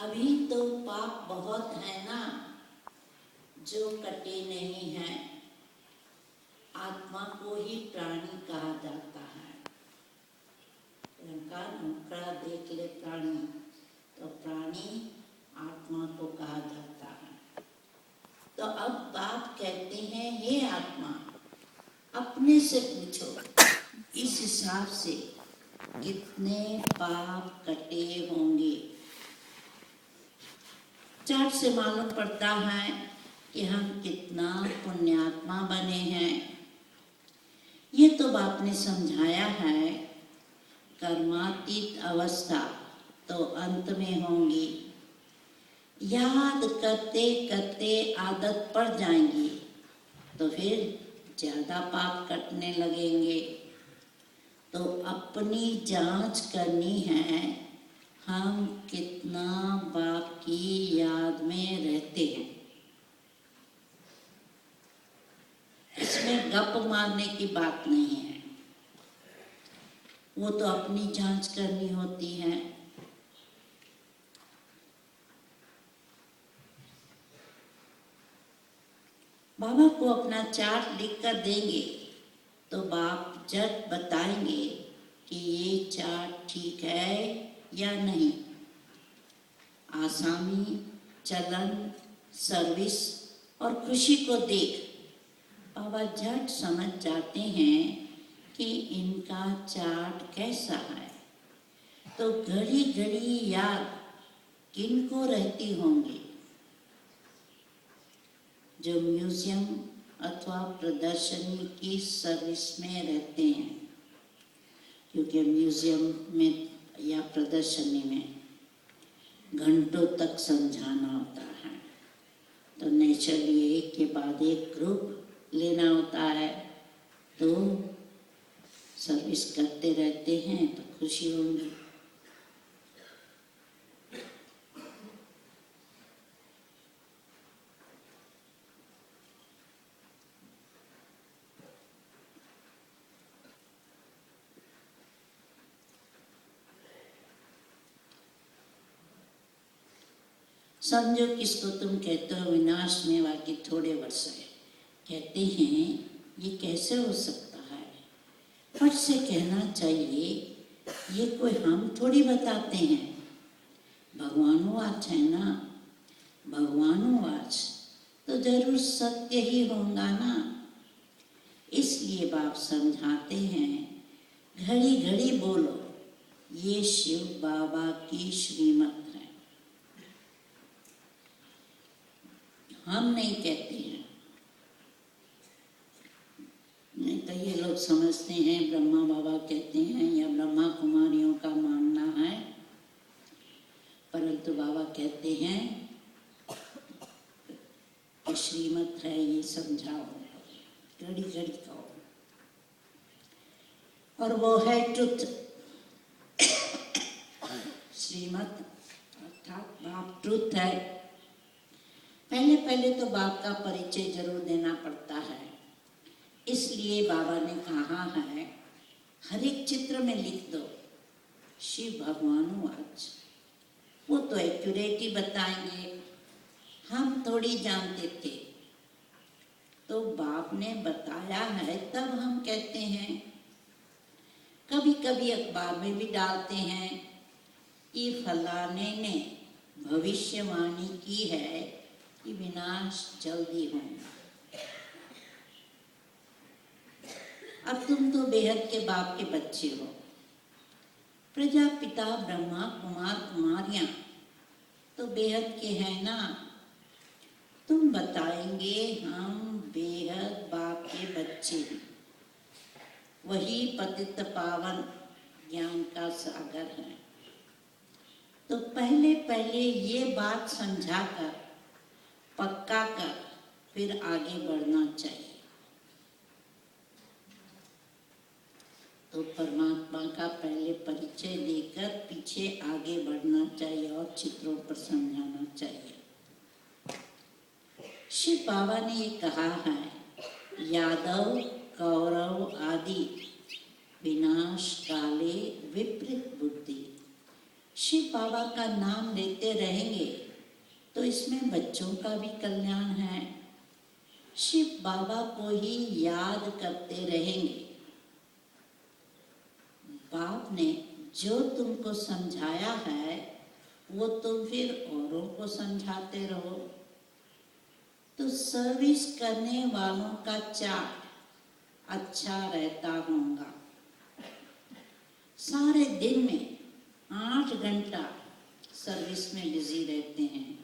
अभी तो पाप बहुत है ना जो कटे नहीं हैं। आत्मा को ही प्राणी कहा जाता है। लंका नुकड़ा देख ले प्राणी, तो प्राणी आत्मा को कहा जाता है। तो अब बाप कहते हैं, हे आत्मा, अपने से पूछो इस हिसाब से कितने पाप कटे होंगे। चार्ट से मालूम पड़ता है कि हम कितना पुण्यात्मा बने हैं। ये तो बाप ने समझाया है, कर्मातीत अवस्था तो अंत में होंगी। याद करते करते आदत पड़ जाएंगी तो फिर ज़्यादा पाप कटने लगेंगे। तो अपनी जांच करनी है, हम कितना बाप की याद में रहते हैं। इसमें गप मारने की बात नहीं है, वो तो अपनी जांच करनी होती है। बाबा को अपना चार्ट लिख कर देंगे तो बाप झट बताएंगे कि ये चार्ट ठीक है या नहीं। आसामी, चलन, सर्विस और खुशी को देख बाबा झट समझ जाते हैं कि इनका चार्ट कैसा है। तो घड़ी घड़ी याद किनको रहती होंगी? जो म्यूजियम अथवा प्रदर्शनी की सर्विस में रहते हैं, क्योंकि म्यूजियम में या प्रदर्शनी में घंटों तक समझाना होता है। तो नेचुरली एक के बाद एक ग्रुप लेना होता है, तो सर्विस करते रहते हैं तो खुशी होगी। समझो किसको तुम कहते हो विनाश में बाकी थोड़े वर्ष है। कहते हैं ये कैसे हो सकता है? फट से कहना चाहिए, ये कोई हम थोड़ी बताते हैं, भगवानुवाच है ना। भगवानुवाच तो जरूर सत्य ही होगा ना। इसलिए बाप समझाते हैं, घड़ी घड़ी बोलो, ये शिव बाबा की श्रीमत है। हम नहीं कहते हैं। नहीं तो ये लोग समझते हैं ब्रह्मा बाबा कहते हैं या ब्रह्मा कुमारियों का मानना है, परंतु बाबा कहते हैं कि श्रीमत है, ये समझाओ, घड़ी घड़ी कहो। और वो है ट्रुथ। श्रीमत अर्थात बाप ट्रुथ है। पहले पहले तो बाप का परिचय जरूर देना पड़ता है। इसलिए बाबा ने कहा है, हर एक चित्र में लिख दो शिव भगवानुवाच। वो तो एक्यूरेट ही बताएंगे, हम थोड़ी जानते थे। तो बाप ने बताया है तब हम कहते हैं। कभी कभी अखबार में भी डालते हैं कि फलाने ने भविष्यवाणी की है कि विनाश जल्दी होगा। अब तुम तो बेहद के बाप के बच्चे हो। प्रजापिता ब्रह्मा कुमार कुमारियां तो बेहद के हैं ना। तुम बताएंगे हम बेहद बाप के बच्चे हैं। वही पतित पावन ज्ञान का सागर है। तो पहले पहले ये बात समझाकर पक्का कर फिर आगे बढ़ना चाहिए। तो परमात्मा का पहले परिचय देकर पीछे आगे बढ़ना चाहिए और चित्रों पर समझाना चाहिए। शिव बाबा ने ये कहा है, यादव कौरव आदि विनाश काले विपरीत बुद्धि शिव बाबा का नाम लेते रहेंगे तो इसमें बच्चों का भी कल्याण है। शिव बाबा को ही याद करते रहेंगे। बाप ने जो तुमको समझाया है वो तुम फिर औरों को समझाते रहो, तो सर्विस करने वालों का चार्ट अच्छा रहता होगा। सारे दिन में 8 घंटा सर्विस में बिजी रहते हैं,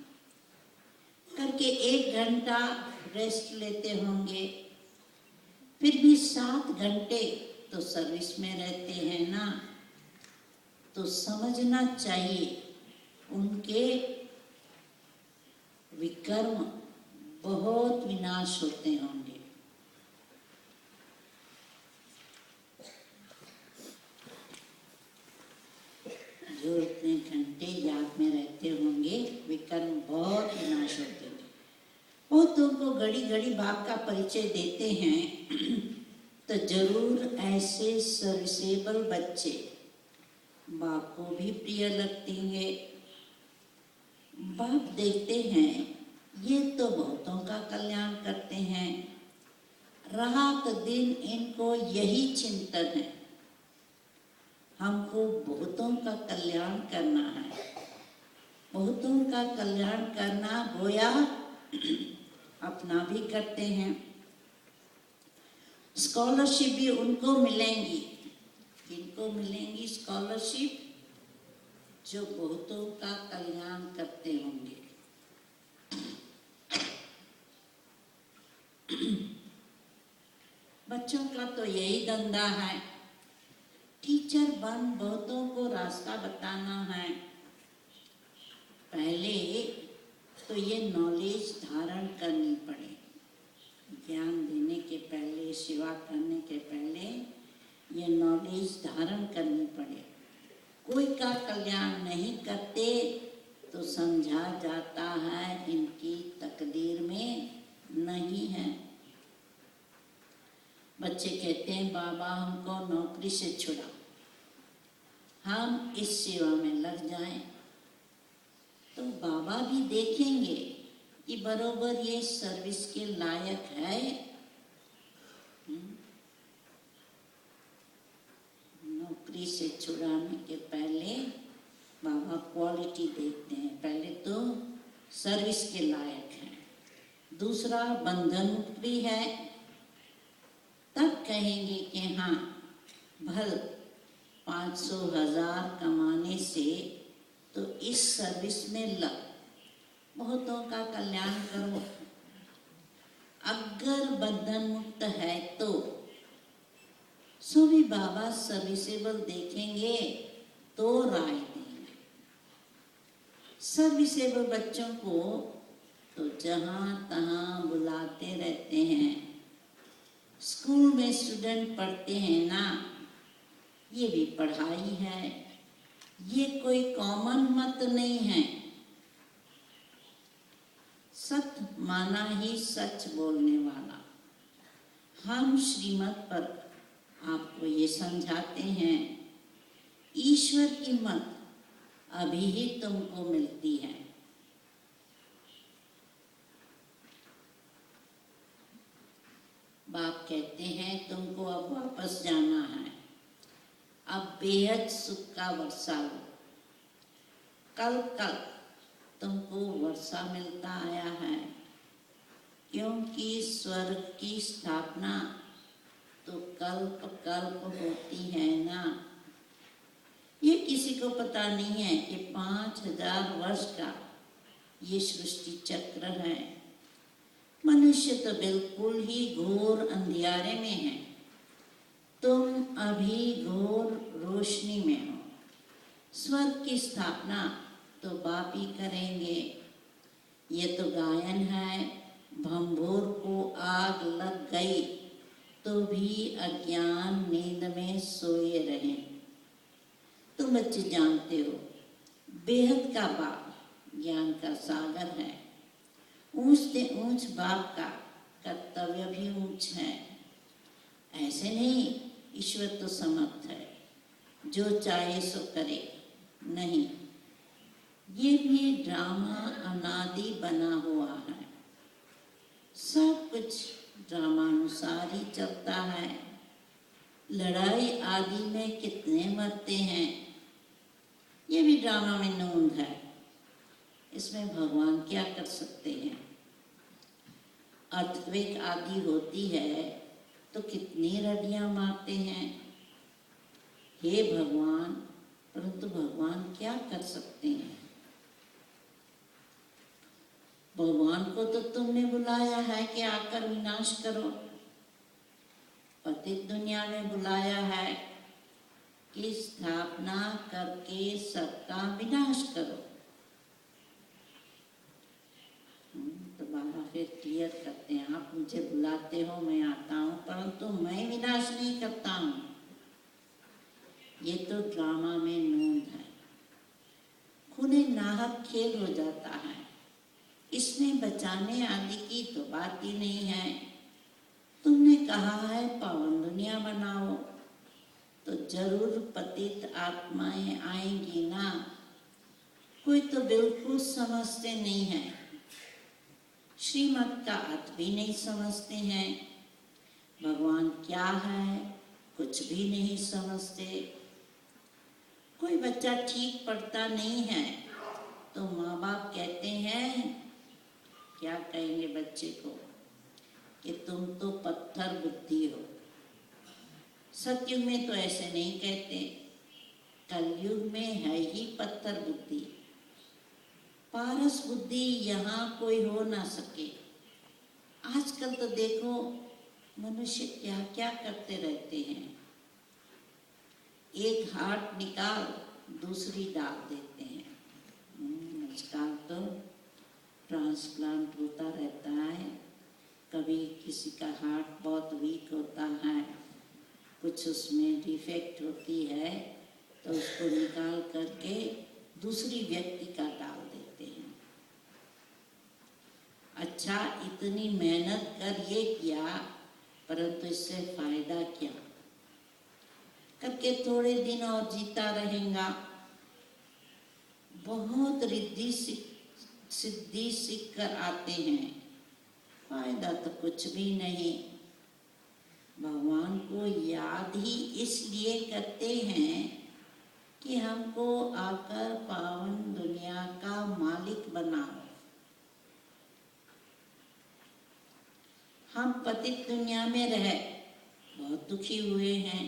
करके 1 घंटा रेस्ट लेते होंगे, फिर भी 7 घंटे तो सर्विस में रहते हैं ना। तो समझना चाहिए उनके विकर्म बहुत विनाश होते होंगे। जो इतने घंटे याद में रहते होंगे, विकर्म बहुत विनाश होते होंगे। वो तुमको घड़ी घड़ी बाप का परिचय देते हैं तो जरूर ऐसे सर्विसेबल बच्चे बाप को भी प्रिय लगतेंगे। बाप देखते हैं ये तो बहुतों का कल्याण करते हैं, रात दिन इनको यही चिंतन है, हमको बहुतों का कल्याण करना है। बहुतों का कल्याण करना गोया अपना भी करते हैं। स्कॉलरशिप भी उनको मिलेंगी। किनको मिलेंगी स्कॉलरशिप? जो बहुतों का कल्याण करते होंगे। बच्चों का तो यही धंधा है, टीचर बन बहुतों को रास्ता बताना है। पहले तो ये नॉलेज धारण करनी पड़े, ज्ञान देने के पहले, सेवा करने के पहले ये नॉलेज धारण करनी पड़े। कोई का कल्याण नहीं करते तो समझा जाता है इनकी तकदीर में नहीं है। बच्चे कहते हैं बाबा हमको नौकरी से छुड़ा, हम इस सेवा में लग जाएं। तो बाबा भी देखेंगे कि बरोबर ये सर्विस के लायक है। नौकरी से छुड़ाने के पहले बाबा क्वालिटी देखते हैं। पहले तो सर्विस के लायक है, दूसरा बंधन मुक्त भी है, तब कहेंगे कि हाँ भल 500,000 कमाने से तो इस सर्विस में लग, बहुतों का कल्याण करो। अगर बंधन मुक्त है तो सो भी बाबा सर्विसेबल देखेंगे तो राय देंगे। सर्विसेबल बच्चों को तो जहाँ तहाँ बुलाते रहते हैं। स्कूल में स्टूडेंट पढ़ते हैं ना, ये भी पढ़ाई है, ये कोई कॉमन मत नहीं है। सत्य माना ही सच बोलने वाला। हम श्रीमत पर आपको ये समझाते हैं, ईश्वर की मत अभी ही तुमको मिलती है। बाप कहते हैं तुमको अब वापस जाना है, अब बेहद सुख का वर्षा लो। कल कल तुमको वर्षा मिलता आया है, क्योंकि स्वर्ग की स्थापना तो कल्प कल्प होती है ना। ये किसी को पता नहीं है कि 5000 वर्ष का ये सृष्टि चक्र है। मनुष्य तो बिल्कुल ही घोर अंधियारे में है, तुम अभी घोर रोशनी में हो। स्वर्ग की स्थापना तो बाप ही करेंगे। ये तो गायन है, भंभोर को आग लग गई तो भी अज्ञान नींद में सोए रहे। तुम बच्चे जानते हो बेहद का बाप ज्ञान का सागर है। ऊंच से ऊंच बाप का कर्तव्य भी ऊंच है। ऐसे नहीं ईश्वर तो समर्थ है, जो चाहे सो करे, नहीं ड्रामा अनादि बना हुआ है। सब कुछ ड्रामानुसार ही चलता है। लड़ाई आदि में कितने मरते हैं, ये भी ड्रामा में नूंद है। इसमें भगवान क्या कर सकते हैं। अर्थक्वेक आदि होती है तो कितनी रडियां मारते हैं। हे भगवान, परंतु भगवान क्या कर सकते हैं। भगवान को तो तुमने बुलाया है कि आकर विनाश करो, पतित दुनिया में बुलाया है कि स्थापना करके सबका विनाश करो। दोबारा फिर क्लियर करते हैं, आप मुझे बुलाते हो, मैं आता हूँ, परंतु मैं विनाश नहीं करता हूँ। ये तो ड्रामा में नूंद है। खूने नाहक खेल हो जाता है। इसमें बचाने आदि की तो बात ही नहीं है। तुमने कहा है पावन दुनिया बनाओ, तो जरूर पतित आत्माएं आएंगी ना। कोई तो बिल्कुल समझते नहीं है, श्रीमत का अर्थ भी नहीं समझते हैं, भगवान क्या है कुछ भी नहीं समझते। कोई बच्चा ठीक पढ़ता नहीं है तो माँ बाप कहते हैं, क्या कहेंगे बच्चे को, कि तुम तो पत्थर बुद्धि हो। सतयुग में तो ऐसे नहीं कहते, कलयुग में है ही पत्थर बुद्धि। पारस बुद्धि यहाँ कोई हो ना सके। आजकल तो देखो मनुष्य क्या क्या करते रहते हैं। एक हार्ट निकाल दूसरी डाल देते हैं। आजकल तो ट्रांसप्लांट होता रहता है। कभी किसी का हार्ट बहुत वीक होता है, कुछ उसमें डिफेक्ट होती है, तो उसको निकाल करके दूसरी व्यक्ति का डाल देते हैं। अच्छा, इतनी मेहनत कर ये किया, परंतु इससे फायदा क्या। करके थोड़े दिन और जीता रहेगा, बहुत रिद्धि सिद्धि सीख कर आते हैं, फायदा तो कुछ भी नहीं। भगवान को याद ही इसलिए करते हैं कि हमको आकर पावन दुनिया का मालिक बनाओ। हम पतित दुनिया में रह बहुत दुखी हुए हैं।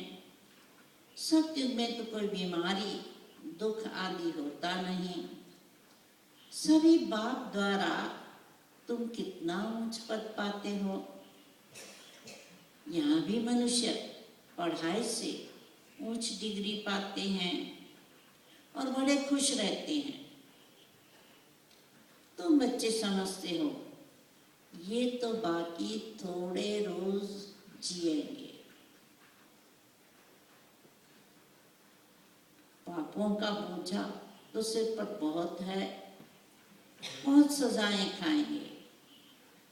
सतयुग में तो कोई बीमारी दुख आदि होता नहीं। सभी बाप द्वारा तुम कितना ऊंच पद पाते हो। यहाँ भी मनुष्य पढ़ाई से ऊंच डिग्री पाते हैं और बड़े खुश रहते हैं। तुम बच्चे समझते हो ये तो बाकी थोड़े रोज जिएंगे। पापों का बोझा तो सिर पर बहुत है, बहुत सजाएं खाएंगे।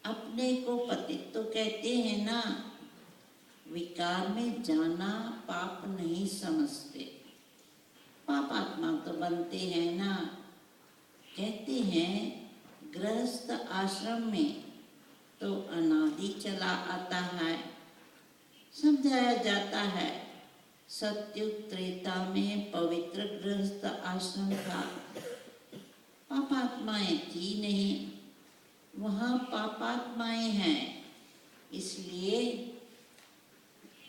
अपने को पतित तो कहते हैं ना, विकार में जाना पाप नहीं समझते। पाप आत्मा तो बनते हैं ना। कहते हैं गृहस्थ आश्रम में तो अनादि चला आता है। समझाया जाता है सतयुग त्रेता में पवित्र गृहस्थ आश्रम था, पापात्माएं थी नहीं, वहाँ पापात्माएं हैं, इसलिए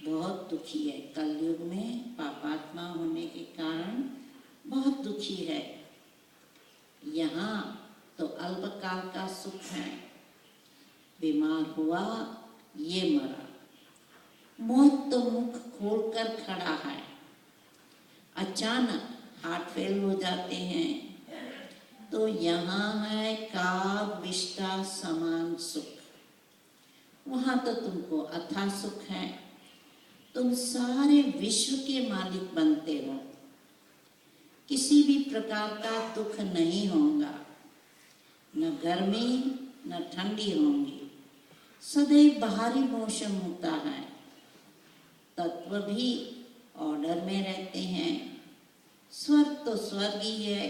बहुत दुखी है। कलयुग में पापात्मा होने के कारण बहुत दुखी है। यहाँ तो अल्पकाल का सुख है, बीमार हुआ ये मरा, मौत तो मुख खोलकर खड़ा है। अचानक हार्ट फेल हो जाते हैं तो यहाँ है काग विष्टा समान सुख। वहाँ तो तुमको अथाह सुख है, तुम सारे विश्व के मालिक बनते हो। किसी भी प्रकार का दुख नहीं होगा, न गर्मी न ठंडी होंगी, सदैव बाहरी मौसम होता है। तत्व भी ऑर्डर में रहते हैं। स्वर्ग तो स्वर्ग ही है,